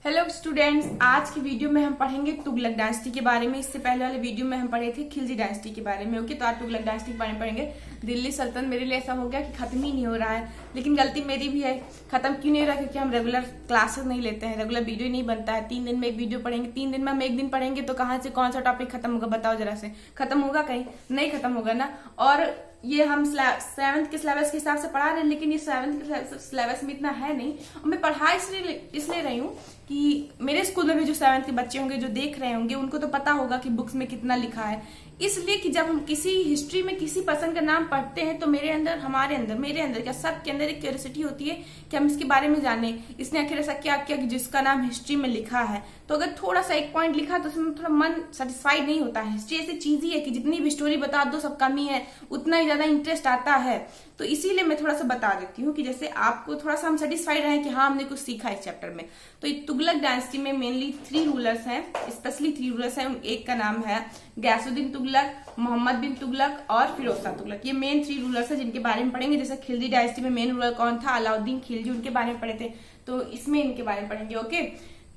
Hello students, आज की video में हम पढ़ेंगे तुगलक डायनेस्टी के बारे में। इससे पहले वाले वीडियो में हम पढ़े थे खिलजी डायनेस्टी के बारे में। ओके, तो आज तुगलक डायनेस्टी के बारे में पढ़ेंगे। दिल्ली सल्तनत मेरे लिए ऐसा हो गया कि खत्म ही नहीं हो रहा है, लेकिन गलती मेरी भी है। खत्म क्यों नहीं हो रहा? क्योंकि हम रेगुलर क्लासेस नहीं लेते हैं, रेगुलर वीडियो नहीं बनता है। 3 दिन में एक वीडियो पढ़ेंगे, 3 दिन में हम एक दिन पढ़ेंगे, तो कहाँ से कौन सा टॉपिक खत्म होगा बताओ जरा से। खत्म होगा? कहीं नहीं खत्म होगा ना। और ये हम 7th के सिलेबस के हिसाब से पढ़ा रहे हैं, लेकिन ये 7th के सिलेबस में इतना है नहीं। और मैं पढ़ा इसलिए रही हूँ कि मेरे स्कूल में भी जो 7th के बच्चे होंगे, जो देख रहे होंगे, उनको तो पता होगा कि बुक्स में कितना लिखा है। इसलिए कि जब हम किसी हिस्ट्री में किसी पर्सन का नाम पढ़ते हैं तो मेरे अंदर क्या सबके अंदर एक क्यूरियोसिटी होती है कि हम इसके बारे में जाने, इसने आखिर ऐसा क्या किया कि जिसका नाम हिस्ट्री में लिखा है। तो अगर थोड़ा सा एक पॉइंट लिखा तो उसमें थोड़ा मन सेटिस्फाइड नहीं होता है। हिस्ट्री ऐसी चीज ही है कि जितनी भी स्टोरी बता दो सब कम ही है, उतना ही ज्यादा इंटरेस्ट आता है। तो इसीलिए मैं थोड़ा सा बता देती हूँ कि जैसे आपको थोड़ा सा हम सेटिस्फाइड रहे कि हाँ हमने कुछ सीखा इस चैप्टर में। तो तुगलक डायनेस्टी में मेनली 3 रूलर्स हैं, स्पेशली 3 रूलर्स हैं। एक का नाम है गयासुद्दीन तुगलक, मोहम्मद बिन तुगलक और फिरोज शाह तुगलक। ये मेन 3 रूलर्स हैं जिनके बारे में पढ़ेंगे। जैसे खिलजी डायनेस्टी में मेन रूलर कौन था? अलाउद्दीन खिलजी, उनके बारे में पढ़े थे, तो इसमें इनके बारे में पढ़ेंगे। ओके,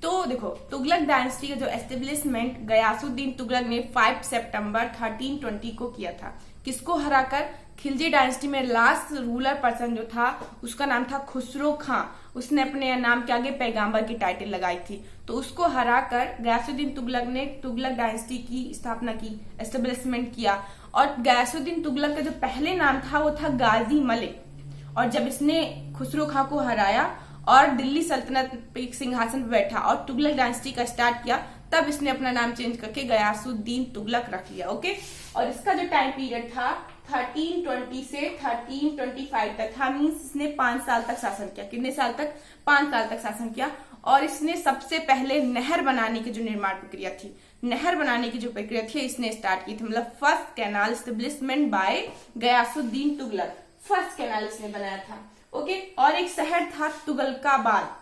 तो देखो तुगलक डायनेस्टी का जो एस्टेब्लिशमेंट गयासुद्दीन तुगलक ने 5 सितंबर 1320 को किया था। किसको हराकर? खिलजी डायनेस्टी में लास्ट रूलर पर्सन जो था उसका नाम था खुसरो खां। उसने अपने नाम के आगे पैगंबर की टाइटल लगाई थी, तो उसको हराकर गयासुद्दीन तुगलक ने तुगलक डायनेस्टी की स्थापना की, एस्टेब्लिशमेंट किया। और गयासुद्दीन तुगलक का जो पहले नाम था वो था गाजी मलिक। और जब इसने खुसरो खां को हराया और दिल्ली सल्तनत पे सिंहासन पर बैठा और तुगलक डायनेस्टी का स्टार्ट किया, तब इसने अपना नाम चेंज करके गयासुद्दीन तुगलक रख लिया। ओके, और इसका जो टाइम पीरियड था 1320 से 1325 तक था। मीन्स इसने 5 साल तक शासन किया। कितने साल तक? 5 साल तक शासन किया। और इसने सबसे पहले नहर बनाने की जो निर्माण प्रक्रिया थी, नहर बनाने की जो प्रक्रिया थी, इसने स्टार्ट की थी। मतलब first canal establishment by Ghiyasuddin Tughlaq, first canal इसने बनाया था। ओके, और एक शहर था तुगलकाबाद,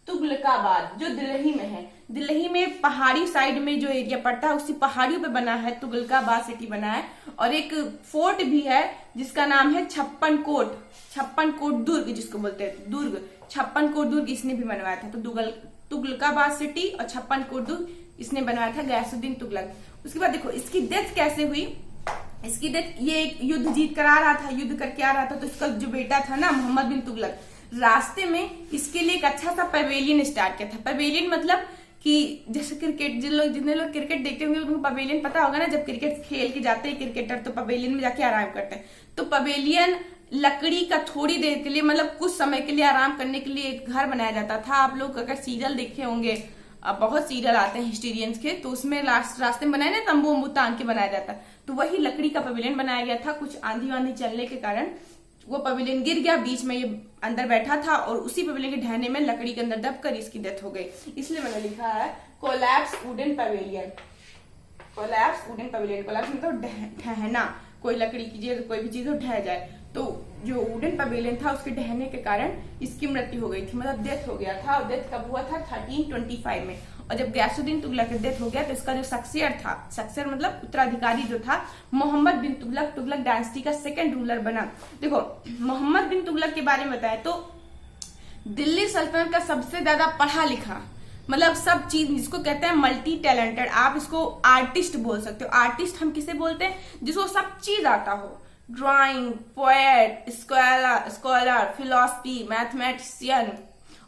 तुगलकाबाद जो दिल्ली में है। दिल्ली में पहाड़ी साइड में जो एरिया पड़ता है उसी पहाड़ियों पे बना है, तुगलकाबाद सिटी बना है। और एक फोर्ट भी है जिसका नाम है छप्पन कोट दुर्ग, जिसको बोलते हैं दुर्ग, छप्पन कोट दुर्ग इसने भी बनवाया था। तो तुगलकाबाद सिटी और छप्पन कोट दुर्ग इसने बनवाया था गयासुद्दीन तुगलक। उसके बाद देखो इसकी डेथ कैसे हुई। इसकी डेथ, ये एक युद्ध जीत कर आ रहा था, युद्ध करके आ रहा था, तो इसका जो बेटा था ना मोहम्मद बिन तुगलक, रास्ते में इसके लिए एक अच्छा सा पवेलियन स्टार्ट किया था। पवेलियन मतलब कि जैसे क्रिकेट, जितने लोग क्रिकेट देखते होंगे उनको पवेलियन पता होगा ना। जब क्रिकेट खेल के जाते हैं क्रिकेटर तो पवेलियन में जाके आराम करते हैं। तो पवेलियन लकड़ी का थोड़ी देर के लिए, मतलब कुछ समय के लिए आराम करने के लिए एक घर बनाया जाता था। आप लोग अगर सीरियल देखे होंगे, अब बहुत सीरियल आते हैं हिस्टोरियंस के, तो उसमें रास्ते में बनाए ना तंबू वंबू तान के बनाया जाता, तो वही लकड़ी का पवेलियन बनाया गया था। कुछ आंधी वांधी चलने के कारण वो पवेलियन गिर गया, बीच में ये अंदर बैठा था और उसी पवेलियन के ढहने में लकड़ी के अंदर दबकर इसकी डेथ हो गई। इसलिए मैंने लिखा है collapse wooden pavilion. Collapse wooden pavilion, collapse मतलब ढहना, कोई लकड़ी की चीज, कोई भी चीज हो ढह जाए। तो जो वुडन पवेलियन था उसके ढहने के कारण इसकी मृत्यु हो गई थी, मतलब डेथ हो गया था। और डेथ कब हुआ था? 1325 में। और जब गयासुद्दीन तुगलक की डेथ हो गया तो इसका जो सक्सेसर था, सक्सेसर मतलब उत्तराधिकारी जो था, मोहम्मद बिन तुगलक, तुगलक डायनेस्टी का 2nd रूलर बना। देखो मोहम्मद बिन तुगलक के बारे में बताया तो दिल्ली सल्तनत का सबसे ज्यादा पढ़ा लिखा, मतलब सब चीज, जिसको कहते हैं मल्टी टैलेंटेड, आप इसको आर्टिस्ट बोल सकते हो। आर्टिस्ट हम किसे बोलते हैं? जिसको सब चीज आता हो, drawing, poet, scholar, philosophy, mathematician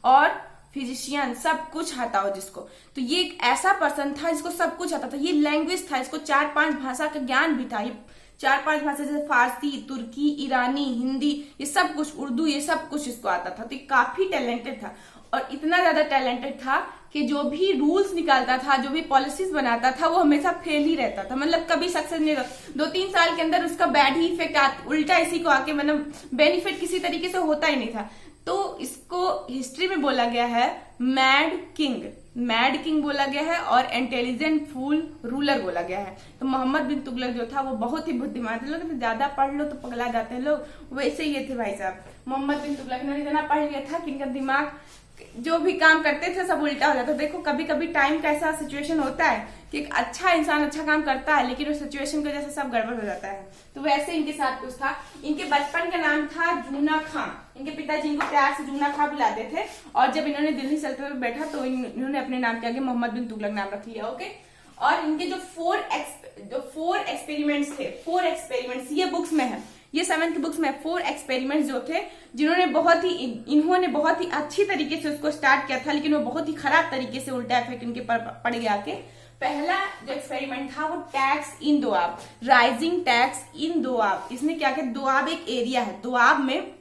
और फिजिशियन, सब कुछ आता हो जिसको। तो ये एक ऐसा पर्सन था जिसको सब कुछ आता था। ये लैंग्वेज था, इसको 4-5 भाषा का ज्ञान भी था। ये 4-5 भाषा जैसे फारसी, तुर्की, ईरानी, हिंदी, ये सब कुछ, उर्दू, ये सब कुछ इसको आता था। तो ये काफी टैलेंटेड था। और इतना ज्यादा टैलेंटेड था कि जो भी रूल्स निकालता था, जो भी पॉलिसीज बनाता था, वो हमेशा फेल ही रहता था। मतलब कभी सक्सेस नहीं रहता। 2-3 साल के अंदर उसका बैड ही इफेक्ट उल्टा इसी को आके, मतलब बेनिफिट किसी तरीके से होता ही नहीं था। तो इसको हिस्ट्री में बोला गया है मैड किंग बोला गया है और इंटेलिजेंट फूल रूलर बोला गया है। तो मोहम्मद बिन तुगलक जो था वो बहुत ही बुद्धिमान थे। लोग ज्यादा पढ़ लो तो पगला जाते हैं लोग, वैसे ये थे भाई साहब। मोहम्मद बिन तुगलक ने इतना पढ़ लिया था कि इनका दिमाग जो भी काम करते थे सब उल्टा हो जाता। देखो कभी कभी टाइम का ऐसा सिचुएशन होता है कि एक अच्छा इंसान अच्छा काम करता है, लेकिन उस सिचुएशन की वजह से सब गड़बड़ हो जाता है। तो वैसे इनके साथ कुछ था। इनके बचपन का नाम था जूना खां। इनके पिताजी इनको प्यार से जूना खा बुलाते थे, और जब इन्होंने दिल्ली सल्तनत में बैठा तो इन्होंने अपने नाम के आगे मोहम्मद बिन तुगलक नाम रख लिया। ओके, और इनके जो फोर एक्सपेरिमेंट्स थे, 4 एक्सपेरिमेंट्स ये बुक्स में है, ये 7 की बुक्स में 4 एक्सपेरिमेंट्स जो थे, जिन्होंने इन्होंने बहुत ही अच्छी तरीके से उसको स्टार्ट किया था, लेकिन वो बहुत ही खराब तरीके से उल्टा इफेक्ट इनके पड़ गया के। पहला जो एक्सपेरिमेंट था वो tax in Doab, rising tax in Doab. इसने क्या किया, दोआब एक एरिया है, दोआब में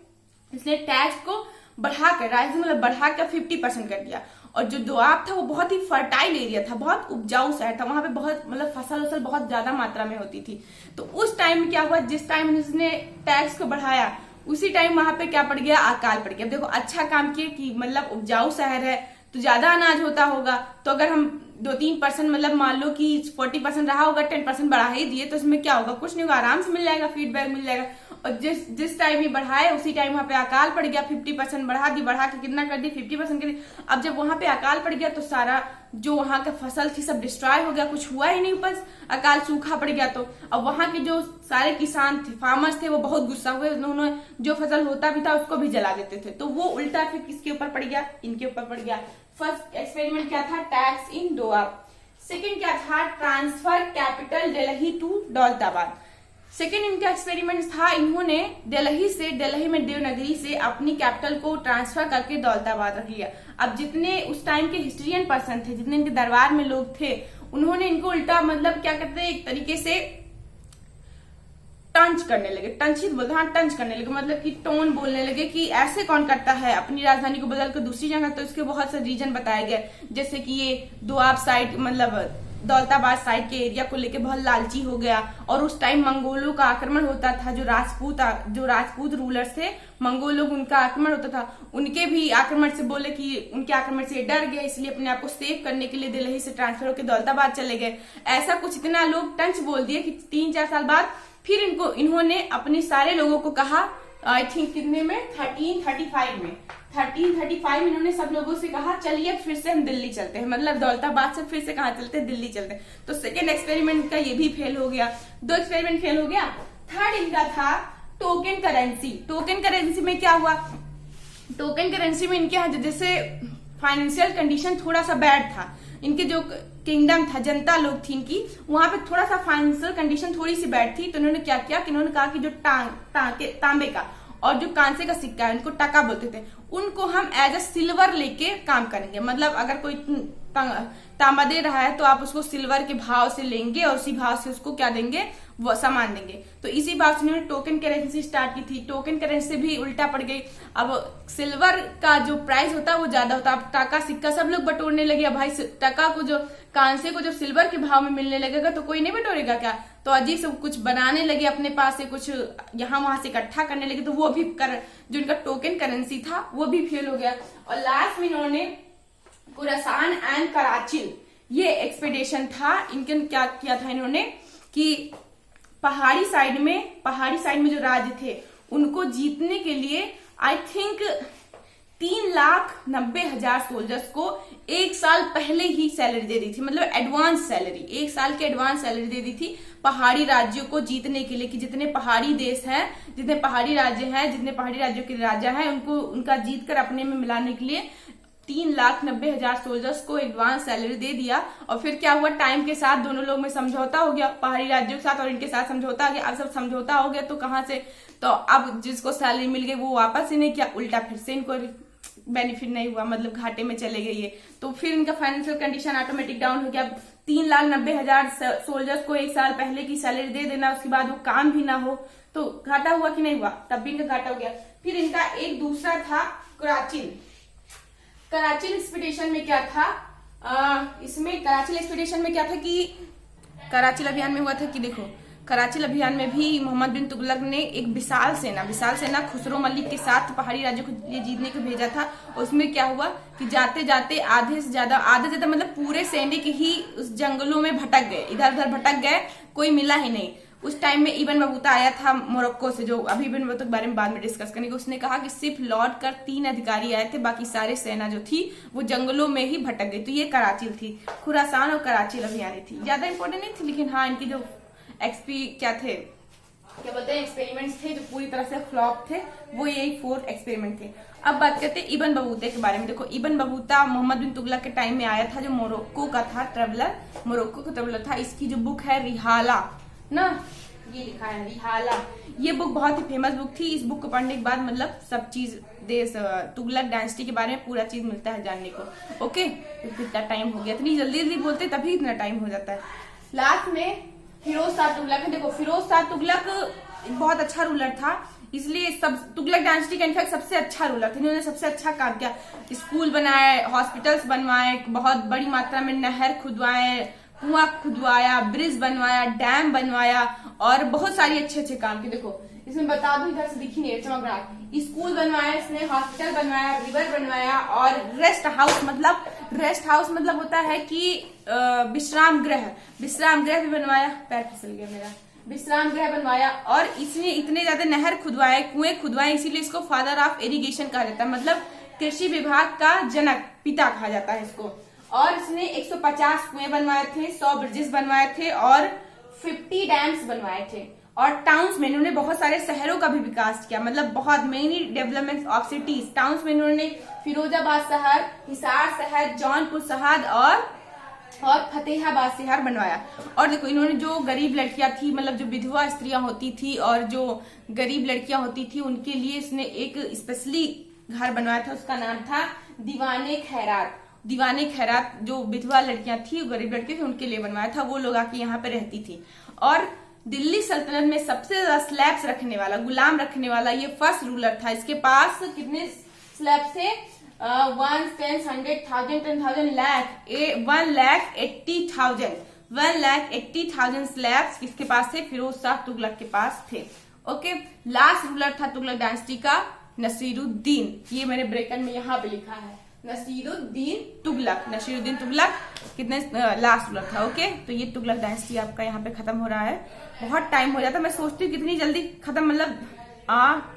इसने टैक्स को बढ़ाकर, राइजिंग मतलब बढ़ाकर 50% कर दिया। और जो दोआब था वो बहुत ही फर्टाइल एरिया था, बहुत उपजाऊ शहर था, वहां पे बहुत मतलब फसल बहुत ज्यादा मात्रा में होती थी। तो उस टाइम में क्या हुआ, जिस टाइम इसने टैक्स को बढ़ाया उसी टाइम वहां पे क्या पड़ गया, अकाल पड़ गया। देखो अच्छा काम किए कि मतलब उपजाऊ शहर है तो ज्यादा अनाज होता होगा, तो अगर हम 2-3% मतलब मान लो कि 40% रहा होगा, 10% बढ़ा ही दिए तो इसमें क्या होगा, कुछ नहीं होगा, आराम से मिल जाएगा, फीडबैक मिल जाएगा। और जिस टाइम ये बढ़ाए उसी टाइम वहां पे अकाल पड़ गया, 50% बढ़ा के कितना कर दी, 50% कर दी। अब जब वहां पे अकाल पड़ गया तो सारा जो वहां का फसल थी सब डिस्ट्रॉय हो गया, कुछ हुआ ही नहीं, बस अकाल सूखा पड़ गया। तो अब वहां के जो सारे किसान थे, फार्मर्स थे, वो बहुत गुस्सा हुए, उन्होंने जो फसल होता भी था उसको भी जला देते थे। तो वो उल्टा फिर किसके ऊपर पड़ गया, इनके ऊपर पड़ गया। फर्स्ट एक्सपेरिमेंट क्या था, टैक्स इन दोआब। सेकेंड क्या था, transfer capital Delhi to Daulatabad. Second इनका एक्सपेरिमेंट था, इन्होंने दिल्ली में देवनागरी से अपनी कैपिटल को ट्रांसफर करके दौलताबाद रख लिया। अब जितने उस टाइम के हिस्ट्रियन पर्सन थे, जितने इनके दरबार में लोग थे, उन्होंने इनको उल्टा मतलब क्या कहते हैं, एक तरीके से टंच करने लगे, टंच ही बोलते, हाँ टंच करने लगे, मतलब कि टोन बोलने लगे कि ऐसे कौन करता है, अपनी राजधानी को बदल कर दूसरी जगह। तो इसके बहुत से रीजन बताए गए, जैसे कि ये दोआब साइड मतलब दौलताबाद साइड के एरिया को लेके बहुत लालची हो गया, और उस टाइम मंगोलों का आक्रमण होता था, जो राजपूत रूलर्स थे मंगोल लोग, उनका आक्रमण होता था, उनके भी आक्रमण से बोले कि उनके आक्रमण से डर गए, इसलिए अपने आप को सेव करने के लिए दिल्ली से ट्रांसफर होकर दौलताबाद चले गए। ऐसा कुछ इतना लोग टंच बोल दिए कि 3-4 साल बाद फिर इन्होंने अपने सारे लोगों को कहा, आई थिंक कितने में 1335 में इन्होंने सब लोगों से कहा चलिए फिर से हम दिल्ली चलते हैं, मतलब दौलताबाद से फिर से कहाँ चलते हैं, दिल्ली चलते हैं। तो सेकेंड एक्सपेरिमेंट का ये भी फेल हो गया, 2 एक्सपेरिमेंट फेल हो गया। थर्ड इनका था टोकन करेंसी। टोकन करेंसी में क्या हुआ, टोकन करेंसी में इनके यहाँ जैसे फाइनेंशियल कंडीशन थोड़ा सा बैड था, इनके जो किंगडम था, जनता लोग थी इनकी, वहां पे थोड़ा सा फाइनेंशियल कंडीशन थोड़ी सी बैड थी। तो इन्होंने क्या किया कि इन्होंने कहा कि जो तांबे का और जो कांसे का सिक्का है, उनको टका बोलते थे, उनको हम एज अ सिल्वर लेके काम करेंगे। मतलब अगर कोई तांबा दे रहा है तो आप उसको सिल्वर के भाव से लेंगे और उसी भाव से उसको क्या देंगे, वो सामान देंगे। तो इसी बात से उन्होंने टोकन करेंसी स्टार्ट की थी। टोकन करेंसी भी उल्टा पड़ गई। अब सिल्वर का जो प्राइस होता है वो ज्यादा होता है, अब टका सिक्का सब लोग बटोरने लगे। अब भाई टका को जो कांसे को जो सिल्वर के भाव में मिलने लगेगा तो कोई नहीं बटोरेगा क्या, तो अजीब से कुछ बनाने लगे अपने पास से, कुछ यहाँ वहां से इकट्ठा करने लगे। तो वो भी जो इनका टोकन करेंसी था वो भी फेल हो गया। और लास्ट में इन्होंने कुरासान एंड कराचिल ये एक्सपेडिशन था, इनके क्या किया था इन्होंने कि पहाड़ी साइड में जो राज्य थे उनको जीतने के लिए आई थिंक 3,90,000 सोल्जर्स को 1 साल पहले ही सैलरी दे दी थी, मतलब एडवांस सैलरी, 1 साल की एडवांस सैलरी दे दी थी पहाड़ी राज्यों को जीतने के लिए, कि जितने पहाड़ी देश हैं, जितने पहाड़ी राज्य हैं, जितने पहाड़ी राज्यों के राजा हैं, उनको उनका जीत कर अपने में मिलाने के लिए 3,90,000 सोल्जर्स को एडवांस सैलरी दे दिया। और फिर क्या हुआ, टाइम के साथ दोनों लोग में समझौता हो गया, पहाड़ी राज्यों के साथ और इनके साथ समझौता हो गया। अब सब समझौता हो गया तो कहां से, तो अब जिसको सैलरी मिल गई वो वापस ही नहीं किया, उल्टा फिर से इनको बेनिफिट नहीं हुआ, मतलब घाटे में चले गए ये। तो फिर इनका फाइनेंशियल कंडीशन ऑटोमेटिक डाउन हो गया। 3,90,000 सोल्जर्स को 1 साल पहले की सैलरी दे देना, उसके बाद वो काम भी ना हो, तो घाटा हुआ कि नहीं हुआ, तब भी इनका घाटा हो गया। फिर इनका एक दूसरा था कराचिल एक्सपीडिशन में क्या था, इसमें कराचिल एक्सपीडिशन में क्या था कि कराचिल अभियान में हुआ था कि देखो, कराचिल अभियान में भी मोहम्मद बिन तुगलक ने एक विशाल सेना खुसरो मलिक के साथ पहाड़ी राज्यों को ये जीतने को भेजा था। उसमें क्या हुआ कि जाते जाते आधे से ज्यादा मतलब पूरे सैनिक ही उस जंगलों में भटक गए, इधर उधर भटक गए, कोई मिला ही नहीं। उस टाइम में इब्न बतूता आया था मोरक्को से, जो अभी इब्न बतूता के बारे में बाद में डिस्कस करेंगे। उसने कहा कि सिर्फ लौट कर 3 अधिकारी आए थे, बाकी सारे सेना जो थी वो जंगलों में ही भटक गई। तो ये कराचिल थी, खुरासान और कराचिल अभियान थी, ज्यादा इंपॉर्टेंट नहीं थी, लेकिन हाँ इनकी जो एक्सपी क्या थे क्या बोलते हैं एक्सपेरिमेंट्स थे जो पूरी तरह से फ्लॉप थे, वो यही 4 एक्सपेरिमेंट थे। अब बात करते हैं इब्न बतूता के बारे में। देखो इब्न बतूता मोहम्मद बिन तुगलक के टाइम में आया था, जो मोरक्को का था ट्रेवलर, मोरक्को का ट्रेवलर था। इसकी जो बुक है रिहाला ना, ये लिखा है रिहाला, ये बुक बहुत ही फेमस बुक थी। इस बुक को पढ़ने के बाद मतलब सब चीज देश तुगलक डायनेस्टी के बारे में पूरा चीज मिलता है जानने को। ओके, कितना टाइम हो गया, इतनी जल्दी जल्दी बोलते तभी इतना टाइम हो जाता है। लास्ट में फिरोज शाह तुगलक है। देखो फिरोज शाह तुगलक बहुत अच्छा रूलर था, इसलिए सब तुगलक डायनेस्टी का इनफैक्ट सबसे अच्छा रूलर थे। इन्होंने सबसे अच्छा काम किया, स्कूल बनाए, हॉस्पिटल्स बनवाए, बहुत बड़ी मात्रा में नहर खुदवाए, कुआं खुदवाया, ब्रिज बनवाया, डैम बनवाया और बहुत सारी अच्छे अच्छे काम किए। देखो इसमें बता दूं, इधर से दिख ही नहीं चमक रहा, स्कूल बनवाया इसने, हॉस्पिटल बनवाया, रिवर बनवाया और रेस्ट हाउस मतलब होता है कि विश्राम गृह भी बनवाया। पैर फिसल गया मेरा। विश्राम गृह बनवाया और इसने इतने ज्यादा नहर खुदवाए, कुएं खुदवाए, इसीलिए इसको फादर ऑफ इरिगेशन कहा जाता है, मतलब कृषि विभाग का जनक, पिता कहा जाता है इसको। और इसने 150 कुएं बनवाए थे, 100 ब्रिजेस बनवाए थे और 50 डैम्स बनवाए थे। और टाउन्स में इन्होंने बहुत सारे शहरों का भी विकास किया, मतलब बहुत many development of cities. Towns में इन्होंने फिरोजाबाद शहर, हिसार शहर, जौनपुर शहर और फतेहाबाद शहर बनवाया। और देखो इन्होंने जो गरीब लड़कियां थी, मतलब जो विधवा स्त्रियां होती थी और जो गरीब लड़कियां होती थी, उनके लिए इसने एक स्पेशली घर बनवाया था, उसका नाम था दीवाने खैरात। दीवाने खैरात जो विधवा लड़कियां थी, गरीब लड़कियां थी, उनके लिए बनवाया था। वो लोग आके यहाँ पे रहती थी। और दिल्ली सल्तनत में सबसे ज्यादा स्लैब्स रखने वाला, गुलाम रखने वाला ये फर्स्ट रूलर था। इसके पास कितने स्लैब थे? 1 10 100,000 10,000 लाख 1,80,000 स्लैब्स किसके पास थे? फिरोज शाह तुगलक के पास थे। ओके, लास्ट रूलर था तुगलक डायनेस्टी का नसीरुद्दीन। ये मैंने ब्रेकन में यहाँ पे लिखा है, नसीरुद्दीन तुगलक कितने लास्ट रूलर था। ओके, तो ये तुगलक डायनेस्टी आपका यहाँ पे खत्म हो रहा है। बहुत टाइम हो जाता है, मैं सोचती हूँ कितनी जल्दी खत्म, मतलब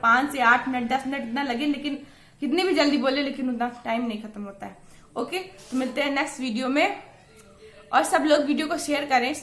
5 से 8 मिनट 10 मिनट इतना लगे, लेकिन कितनी भी जल्दी बोले लेकिन उतना टाइम नहीं खत्म होता है। ओके, तो मिलते हैं नेक्स्ट वीडियो में। और सब लोग वीडियो को शेयर करें,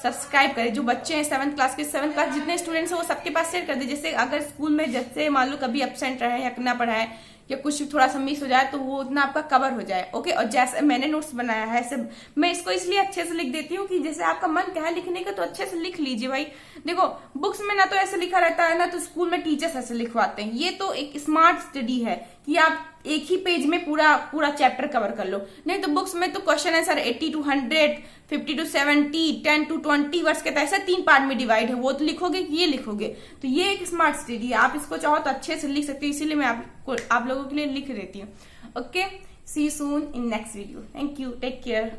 सब्सक्राइब करें। जो बच्चे हैं 7th क्लास के, 7th क्लास जितने स्टूडेंट्स हैं वो सबके पास शेयर कर दे। जैसे अगर स्कूल में जैसे मान लो कभी एब्सेंट रहे या ना पढ़ाए या कुछ थोड़ा सा मिस हो जाए तो वो उतना आपका कवर हो जाए। ओके, और जैसे मैंने नोट्स बनाया है ऐसे मैं इसको इसलिए अच्छे से लिख देती हूँ कि जैसे आपका मन क्या है लिखने का तो अच्छे से लिख लीजिए भाई। देखो बुक्स में ना तो ऐसे लिखा रहता है, ना तो स्कूल में टीचर्स ऐसे लिखवाते हैं। ये तो एक स्मार्ट स्टडी है कि आप एक ही पेज में पूरा चैप्टर कवर कर लो। नहीं तो बुक्स में तो question answer 80 to 100, 50 to 70, 10 to 20 words के, ऐसा 3 पार्ट में डिवाइड है। वो तो लिखोगे कि ये लिखोगे, तो ये एक स्मार्ट स्टडी है। आप इसको चाहो तो अच्छे से लिख सकते हो, इसीलिए मैं आप लोगों के लिए लिख देती हूँ। Okay, see you soon in next video. Thank you, take care.